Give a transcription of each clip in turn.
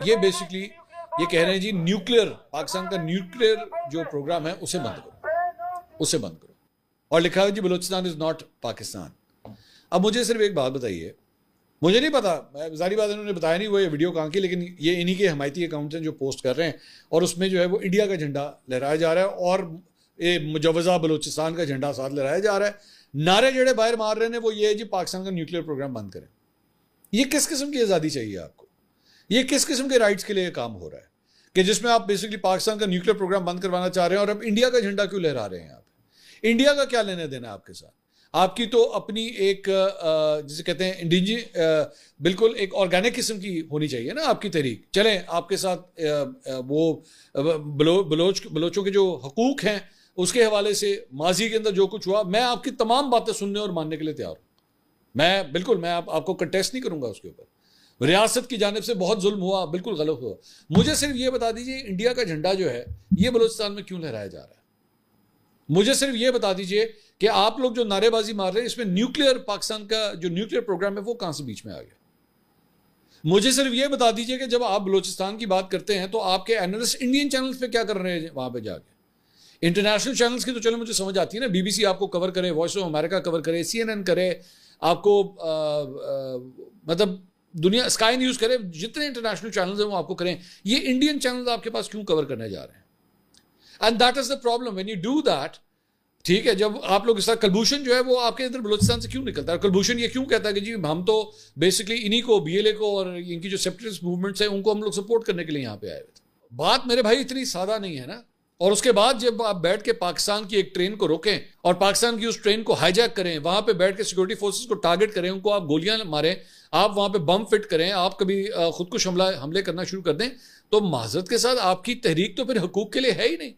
ये बेसिकली ये कह रहे हैं जी न्यूक्लियर, पाकिस्तान का न्यूक्लियर जो प्रोग्राम है उसे बंद करो, उसे बंद करो। और लिखा है जी बलूचिस्तान इज नॉट पाकिस्तान। अब मुझे सिर्फ एक बात बताइए, मुझे नहीं पता, जारी बात इन्होंने बताया नहीं वो ये वीडियो कहाँ की, लेकिन ये इन्हीं के हमायती अकाउंट्स हैं जो पोस्ट कर रहे हैं और उसमें जो है वो इंडिया का झंडा लहराया जा रहा है और ये मुजवजा बलूचिस्तान का झंडा साथ लहराया जा रहा है। नारे जड़े बाहर मार रहे हैं वो ये है जी पाकिस्तान का न्यूक्लियर प्रोग्राम बंद करें। ये किस किस्म की आज़ादी चाहिए आपको? ये किस किस्म के राइट्स के लिए काम हो रहा है कि जिसमें आप बेसिकली पाकिस्तान का न्यूक्लियर प्रोग्राम बंद करवाना चाह रहे हैं और अब इंडिया का झंडा क्यों लहरा रहे हैं आप? इंडिया का क्या लेने देना आपके साथ? आपकी तो अपनी एक जिसे कहते हैं बिल्कुल एक ऑर्गेनिक किस्म की होनी चाहिए ना आपकी तहरीक। चलें आपके साथ वो बलोचों के जो हकूक हैं उसके हवाले से माजी के अंदर जो कुछ हुआ, मैं आपकी तमाम बातें सुनने और मानने के लिए तैयार हूँ। मैं आपको कंटेस्ट नहीं करूंगा उसके ऊपर। रियासत की जानिब से बहुत जुल्म हुआ, बिल्कुल गलत हुआ। मुझे सिर्फ ये बता दीजिए इंडिया का झंडा जो है ये बलूचिस्तान में क्यों लहराया जा रहा है? मुझे सिर्फ ये बता दीजिए कि आप लोग जो नारेबाजी मार रहे हैं इसमें न्यूक्लियर, पाकिस्तान का जो न्यूक्लियर प्रोग्राम है वो कहां से बीच में आ गया? मुझे सिर्फ ये बता दीजिए कि जब आप बलूचिस्तान की बात करते हैं तो आपके एनालिस्ट इंडियन चैनल्स पे क्या कर रहे हैं वहां पे जाके? इंटरनेशनल चैनल्स की तो चलो मुझे समझ आती है ना, बीबीसी आपको कवर करे, वॉइस ऑफ अमेरिका कवर करे, CNN करे, आपको मतलब दुनिया स्काई न्यूज करे, जितने इंटरनेशनल चैनल्स हैं वो आपको करें। ये इंडियन चैनल्स आपके पास क्यों कवर करने जा रहे हैं? And that is the problem when you do that. ठीक है, जब आप लोग इस तरह कलभूषण जो है वो आपके अंदर बलूचिस्तान से क्यों निकलता है? कलभूषण ये क्यों कहता है कि जी हम तो बेसिकली इन्हीं को, BLA को और इनकी जो सेपरेटिस्ट मूवमेंट्स है उनको हम लोग सपोर्ट करने के लिए यहाँ पे आए हुए थे। बात मेरे भाई इतनी सादा नहीं है ना। और उसके बाद जब आप बैठ के पाकिस्तान की एक ट्रेन को रोकें और पाकिस्तान की उस ट्रेन को हाईजैक करें, वहां पे बैठ के सिक्योरिटी फोर्सेस को टारगेट करें, उनको आप गोलियां मारें, आप वहां पे बम फिट करें, आप कभी खुदकुश हमले करना शुरू कर दें, तो माजरत के साथ आपकी तहरीक तो फिर हकूक के लिए है ही नहीं।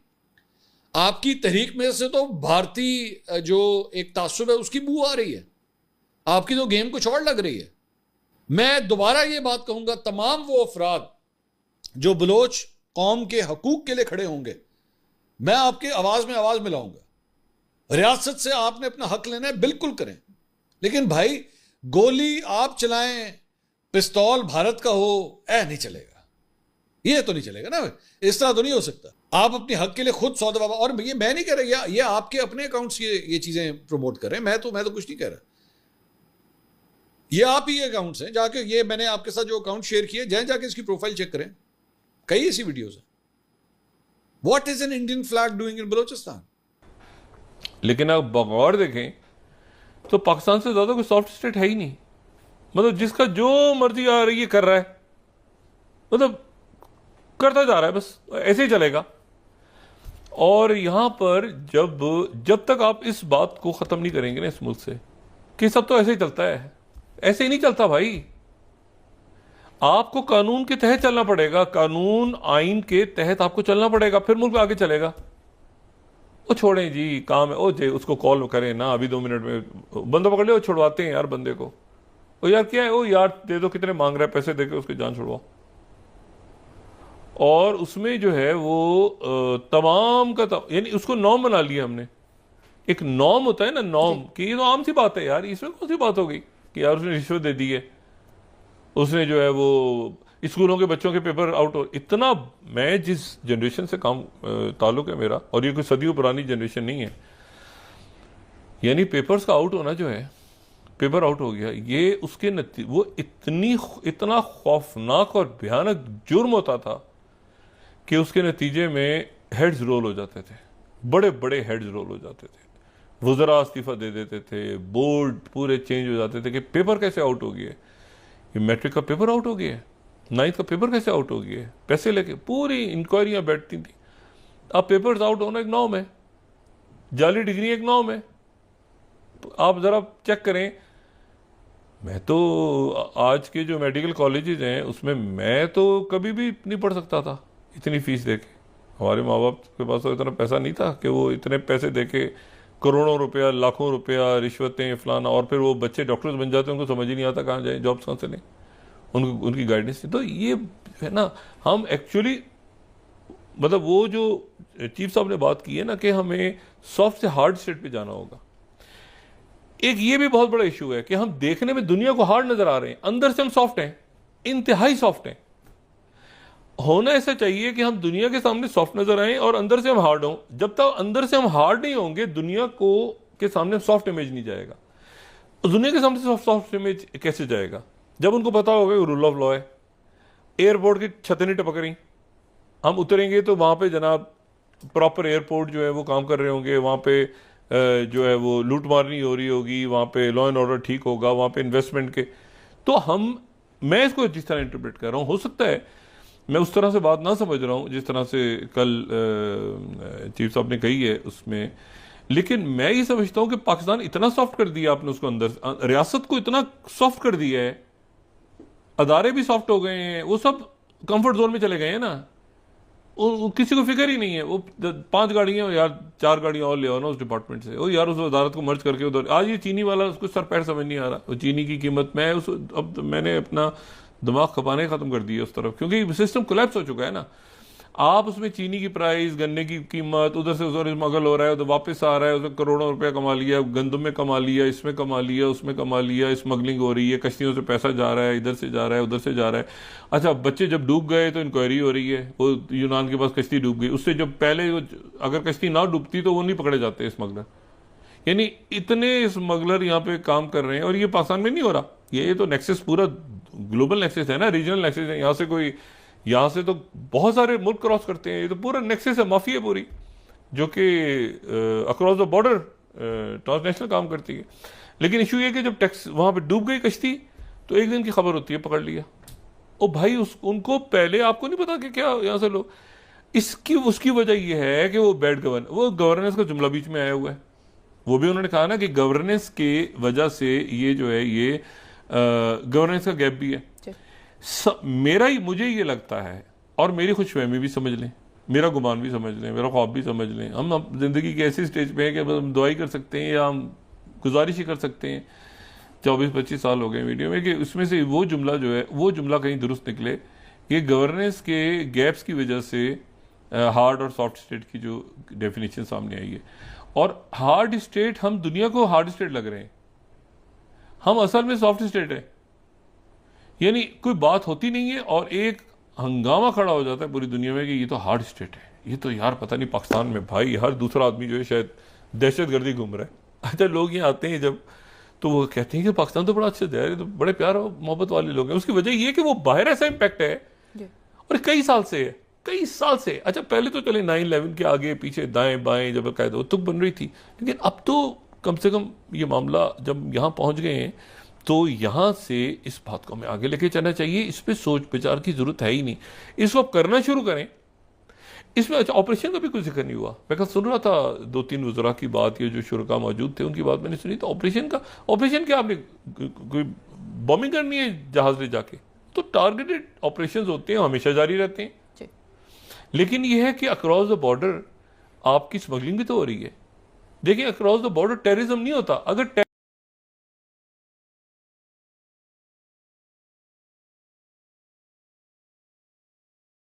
आपकी तहरीक में से तो भारतीय जो एक तासुब है उसकी बू आ रही है, आपकी तो गेम कुछ और लग रही है। मैं दोबारा ये बात कहूंगा, तमाम वो अफराद जो बलोच कौम के हकूक के लिए खड़े होंगे, मैं आपके आवाज में आवाज मिलाऊंगा। रियासत से आपने अपना हक लेना है, बिल्कुल करें, लेकिन भाई गोली आप चलाएं, पिस्तौल भारत का हो, नहीं चलेगा। ये तो नहीं चलेगा ना, इस तरह तो नहीं हो सकता। आप अपने हक के लिए खुद सौदा, और ये मैं नहीं कह रहा, ये आपके अपने अकाउंट्स ये चीजें प्रमोट कर रहे हैं, मैं तो कुछ नहीं कह रहा। ये आप ही अकाउंट्स हैं, जाके ये मैंने आपके साथ जो अकाउंट शेयर किए, जाके इसकी प्रोफाइल चेक करें, कई ऐसी वीडियोस हैं। What is an Indian flag doing in Balochistan? लेकिन आप बगौर देखें तो पाकिस्तान से ज्यादा कोई सॉफ्ट स्टेट है ही नहीं। मतलब जिसका जो मर्जी आ रही है कर रहा है, मतलब करता जा रहा है, बस ऐसे ही चलेगा। और यहां पर जब तक आप इस बात को खत्म नहीं करेंगे ना इस मुल्क से कि सब तो ऐसे ही चलता है, ऐसे ही नहीं चलता भाई। आपको कानून के तहत चलना पड़ेगा, कानून आइन के तहत आपको चलना पड़ेगा, फिर मुल्क आगे चलेगा। वो छोड़ें जी, काम है, ओ जे उसको कॉल करें ना, अभी 2 मिनट में बंदा पकड़ ले, वो छुड़वाते हैं यार बंदे को। ओ यार क्या है, ओ यार दे दो, कितने मांग रहा है, पैसे देके उसकी जान छुड़वाओ। और उसमें जो है वो तमाम का यानी उसको नॉर्म बना लिया हमने। एक नॉर्म होता है ना, नॉर्म कि ये तो आम सी बात है यार, इसमें कौन सी बात हो गई कि यार उसने रिश्वत दे दी है, उसने जो है वो स्कूलों के बच्चों के पेपर आउट हो। इतना, मैं जिस जनरेशन से काम ताल्लुक है मेरा, और ये कोई सदियों पुरानी जनरेशन नहीं है, यानी पेपर्स का आउट होना जो है, पेपर आउट हो गया, ये उसके वो इतना खौफनाक और भयानक जुर्म होता था कि उसके नतीजे में हेड्स रोल हो जाते थे, बड़े बड़े हेड्स रोल हो जाते थे, वज़रा इस्तीफा दे देते थे, बोर्ड पूरे चेंज हो जाते थे कि पेपर कैसे आउट हो गया, ये मैट्रिक का पेपर आउट हो गया है, 9th का पेपर कैसे आउट हो गया है, पैसे लेके पूरी इंक्वायरियां बैठती थी। अब पेपर्स आउट होना एक नॉर्म है, जाली डिग्री एक नॉर्म है। आप ज़रा चेक करें, मैं तो आज के जो मेडिकल कॉलेजेस हैं उसमें मैं तो कभी भी नहीं पढ़ सकता था इतनी फीस देके। हमारे माँ बाप के पास तो इतना पैसा नहीं था कि वो इतने पैसे देके करोड़ों रुपया, लाखों रुपया, रिश्वतें फलाना, और फिर वो बच्चे डॉक्टर्स बन जाते हैं, उनको समझ ही नहीं आता कहाँ जाए, जॉब्स कहाँ से लें, उनकी गाइडेंस नहीं। तो ये है ना, हम एक्चुअली मतलब वो जो चीफ साहब ने बात की है ना कि हमें सॉफ्ट से हार्ड स्टेट पे जाना होगा। एक ये भी बहुत बड़ा इशू है कि हम देखने में दुनिया को हार्ड नजर आ रहे हैं, अंदर से हम सॉफ्ट हैं, इंतहाई सॉफ्ट हैं। होना ऐसा चाहिए कि हम दुनिया के सामने सॉफ्ट नजर आए और अंदर से हम हार्ड हों। जब तक अंदर से हम हार्ड नहीं होंगे, दुनिया को के सामने सॉफ्ट इमेज नहीं जाएगा। तो दुनिया के सामने सॉफ्ट इमेज कैसे जाएगा? जब उनको पता होगा कि रूल ऑफ लॉ है। एयरपोर्ट की छतें नहीं टपक रही, हम उतरेंगे तो वहां पे जनाब प्रॉपर एयरपोर्ट जो है वो काम कर रहे होंगे, वहां पे जो है वो लूट मार नहीं हो रही होगी, वहां पे लॉ एंड ऑर्डर ठीक होगा, वहां पे इन्वेस्टमेंट के। तो मैं इसको जिस तरह इंटरप्रेट कर रहा हूँ, हो सकता है मैं उस तरह से बात ना समझ रहा हूँ जिस तरह से कल चीफ साहब ने कही है उसमें, लेकिन मैं ये समझता हूँ कि पाकिस्तान इतना सॉफ्ट कर दिया आपने उसको, अंदर रियासत को इतना सॉफ्ट कर दिया है, अदारे भी सॉफ्ट हो गए हैं, वो सब कंफर्ट जोन में चले गए हैं ना। किसी को फिक्र ही नहीं है। वो 5 गाड़ियां यार, 4 गाड़ियां और ले आओ ना उस डिपार्टमेंट से, वो यार उस अदालत को मर्ज करके उधर। आज ये चीनी वाला, उसको सर पैर समझ नहीं आ रहा, वो चीनी की कीमत अब मैंने अपना दिमाग खपाने खत्म कर दिया उस तरफ, क्योंकि सिस्टम कोलैप्स हो चुका है ना। आप उसमें चीनी की प्राइस, गन्ने की कीमत, उधर से उधर स्मगल हो रहा है, उधर वापस आ रहा है, उसमें करोड़ों रुपया कमा लिया, गंदम में कमा लिया, इसमें कमा लिया, उसमें कमा लिया, स्मगलिंग हो रही है, कश्तियों से पैसा जा रहा है, इधर से जा रहा है, उधर से जा रहा है। अच्छा, बच्चे जब डूब गए तो इंक्वायरी हो रही है, वो यूनान के पास कश्ती डूब गई, उससे जब पहले अगर कश्ती ना डूबती तो वो नहीं पकड़े जाते स्मगलर। यानी इतने स्मगलर यहाँ पे काम कर रहे हैं, और ये पाकिस्तान में नहीं हो रहा। ये तो नेक्सस पूरा ग्लोबल नेक्सस है ना, रीजनल नेक्सस है। यहाँ से तो बहुत सारे मुल्क क्रॉस करते हैं, ये तो पूरा नेक्सस है, माफिया पूरी, जो कि अक्रॉस द बॉर्डर ट्रांसनेशनल काम करती है। लेकिन इशू ये कि जब टैक्स वहां पे डूब गई कश्ती, तो एक दिन की खबर होती है, पकड़ लिया। ओ भाई, उनको पहले आपको नहीं पता कि क्या यहाँ से लोग, उसकी वजह यह है कि वो गवर्नेंस का जुमला बीच में आया हुआ है। वो भी उन्होंने कहा ना कि गवर्नेंस के वजह से ये जो है ये गवर्नेंस का गैप भी है। मुझे ये लगता है, और मेरी खुशफहमी भी समझ लें, मेरा गुमान भी समझ लें, मेरा ख्वाब भी समझ लें, हम जिंदगी की ऐसी स्टेज पे हैं कि हम दुआई कर सकते हैं या हम गुजारिश ही कर सकते हैं। 24-25 साल हो गए वीडियो में, कि उसमें से वो जुमला जो है वो जुमला कहीं दुरुस्त निकले कि गवर्नेंस के गैप्स की वजह से हार्ड और सॉफ्ट स्टेट की जो डेफिनेशन सामने आई है। और हार्ड स्टेट, हम दुनिया को हार्ड स्टेट लग रहे हैं, हम असल में सॉफ्ट स्टेट है। यानी कोई बात होती नहीं है और एक हंगामा खड़ा हो जाता है पूरी दुनिया में कि ये तो हार्ड स्टेट है, ये तो यार पता नहीं पाकिस्तान में भाई हर दूसरा आदमी जो है शायद दहशतगर्दी घूम रहा है। अच्छा, लोग यहाँ आते हैं जब, तो वो कहते हैं कि पाकिस्तान तो बड़ा अच्छा है, ये तो बड़े प्यार और मोहब्बत वाले लोग हैं। उसकी वजह ये है कि वो बाहर ऐसा इम्पैक्ट है और कई साल से है, कई साल से। अच्छा, पहले तो चले 9/11 के आगे पीछे दाएं बाएं जब कायदा तुक बन रही थी, लेकिन अब तो कम से कम ये मामला जब यहाँ पहुंच गए हैं, तो यहां से इस बात को हमें आगे लेके चलना चाहिए। इस पे सोच विचार की जरूरत है ही नहीं, इसको आप करना शुरू करें। इसमें अच्छा, ऑपरेशन का भी कुछ जिक्र नहीं हुआ। मैं कल सुन रहा था 2-3 वज़रा की बात, ये जो शुरका मौजूद थे उनकी बात मैंने सुनी, तो ऑपरेशन क्या, आपने कोई बॉम्बिंग करनी है जहाज ले जाके? तो टारगेटेड ऑपरेशन होते हैं, हमेशा जारी रहते हैं। लेकिन यह है कि अक्रॉस द बॉर्डर आपकी स्मगलिंग भी तो हो रही है। देखिए, अक्रॉस द बॉर्डर टेररिज्म नहीं होता। अगर